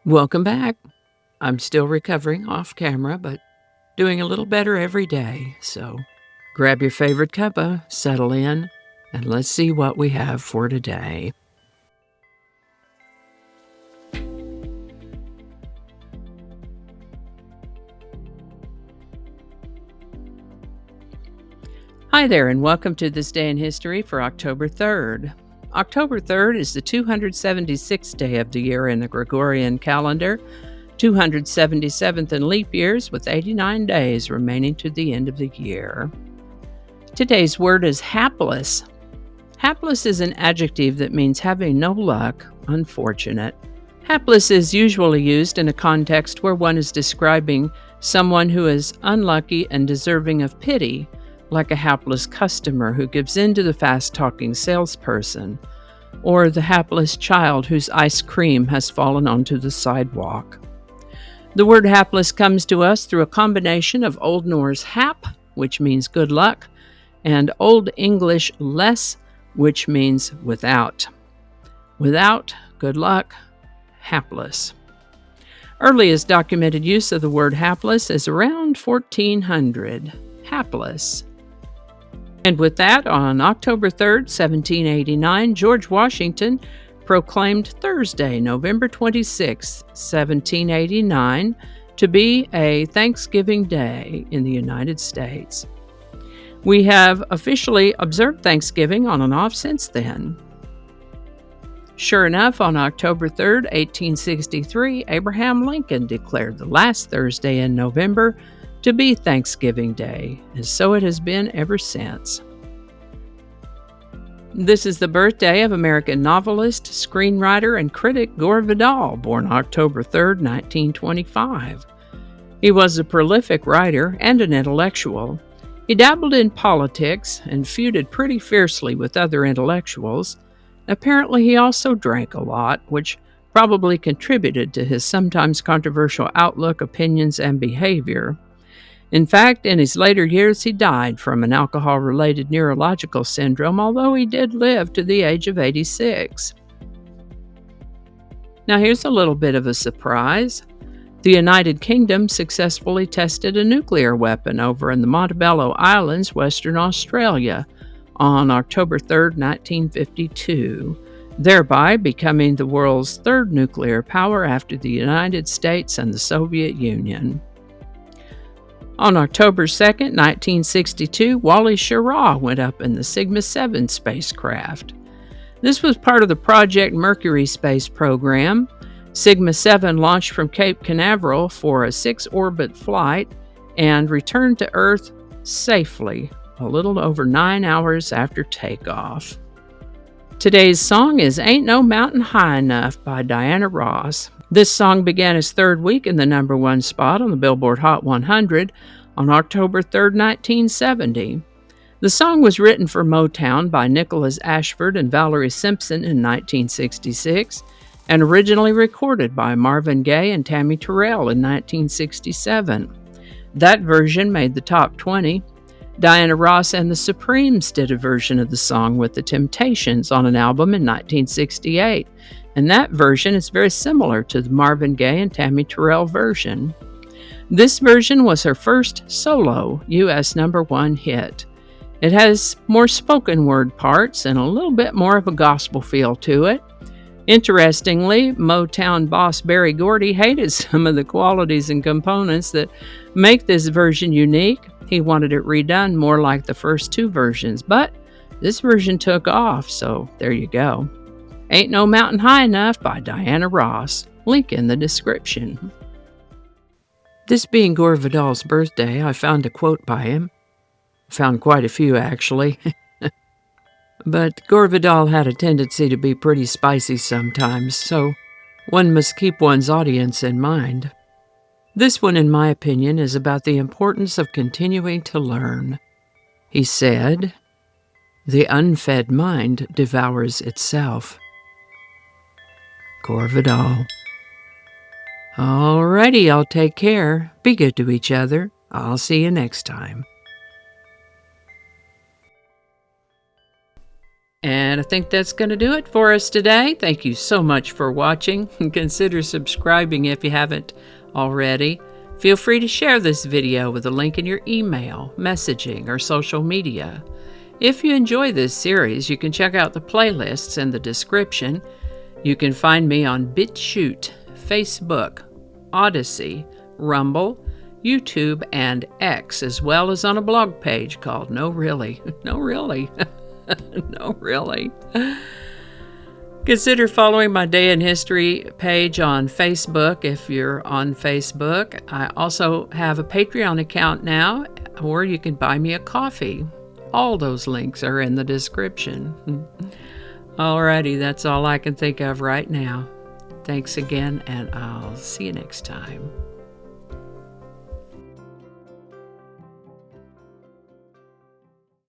Welcome back. I'm still recovering off camera, but doing a little better every day. So grab your favorite cuppa, settle in, and let's see what we have for today. Hi there, and welcome to This Day in History for October 3rd. October 3rd is the 276th day of the year in the Gregorian calendar, 277th in leap years, with 89 days remaining to the end of the year. Today's word is hapless. Hapless is an adjective that means having no luck, unfortunate. Hapless is usually used in a context where one is describing someone who is unlucky and deserving of pity, like a hapless customer who gives in to the fast-talking salesperson, or the hapless child whose ice cream has fallen onto the sidewalk. The word hapless comes to us through a combination of Old Norse hap, which means good luck, and Old English less, which means without. Without, good luck, hapless. Earliest documented use of the word hapless is around 1400. Hapless. And with that, on October 3rd, 1789, George Washington proclaimed Thursday, November 26, 1789, to be a Thanksgiving Day in the United States. We have officially observed Thanksgiving on and off since then. Sure enough, on October 3rd, 1863, Abraham Lincoln declared the last Thursday in November to be Thanksgiving Day, and so it has been ever since. This is the birthday of American novelist, screenwriter, and critic Gore Vidal, born October 3rd, 1925. He was a prolific writer and an intellectual. He dabbled in politics and feuded pretty fiercely with other intellectuals. Apparently, he also drank a lot, which probably contributed to his sometimes controversial outlook, opinions, and behavior. In fact, in his later years, he died from an alcohol-related neurological syndrome, although he did live to the age of 86. Now here's a little bit of a surprise. The United Kingdom successfully tested a nuclear weapon over in the Montebello Islands, Western Australia, on October 3rd, 1952, thereby becoming the world's third nuclear power after the United States and the Soviet Union. On October 2, 1962, Wally Schirra went up in the Sigma 7 spacecraft. This was part of the Project Mercury space program. Sigma 7 launched from Cape Canaveral for a 6-orbit flight and returned to Earth safely, a little over 9 hours after takeoff. Today's song is Ain't No Mountain High Enough by Diana Ross. This song began its third week in the number one spot on the Billboard Hot 100 on October 3rd, 1970. The song was written for Motown by Nicholas Ashford and Valerie Simpson in 1966 and originally recorded by Marvin Gaye and Tammy Terrell in 1967. That version made the top 20. Diana Ross and the Supremes did a version of the song with the Temptations on an album in 1968, and that version is very similar to the Marvin Gaye and Tammy Terrell version. This version was her first solo U.S. #1 hit. It has more spoken word parts and a little bit more of a gospel feel to it. Interestingly, Motown boss Berry Gordy hated some of the qualities and components that make this version unique. He wanted it redone more like the first two versions, but this version took off, so there you go. Ain't No Mountain High Enough by Diana Ross. Link in the description. This being Gore Vidal's birthday, I found a quote by him. Found quite a few, actually. But Gore Vidal had a tendency to be pretty spicy sometimes, so one must keep one's audience in mind. This one, in my opinion, is about the importance of continuing to learn. He said, "The unfed mind devours itself." Gore Vidal. Alrighty, y'all take care. Be good to each other. I'll see you next time. And I think that's going to do it for us today. Thank you so much for watching. Consider subscribing if you haven't already. Feel free to share this video with a link in your email, messaging, or social media. If you enjoy this series, you can check out the playlists in the description. You can find me on BitChute, Facebook, Odyssey, Rumble, YouTube, and X, as well as on a blog page called No Really. No Really. No Really. Consider following my Day in History page on Facebook if you're on Facebook. I also have a Patreon account now, or you can buy me a coffee. All those links are in the description. Alrighty, that's all I can think of right now. Thanks again, and I'll see you next time.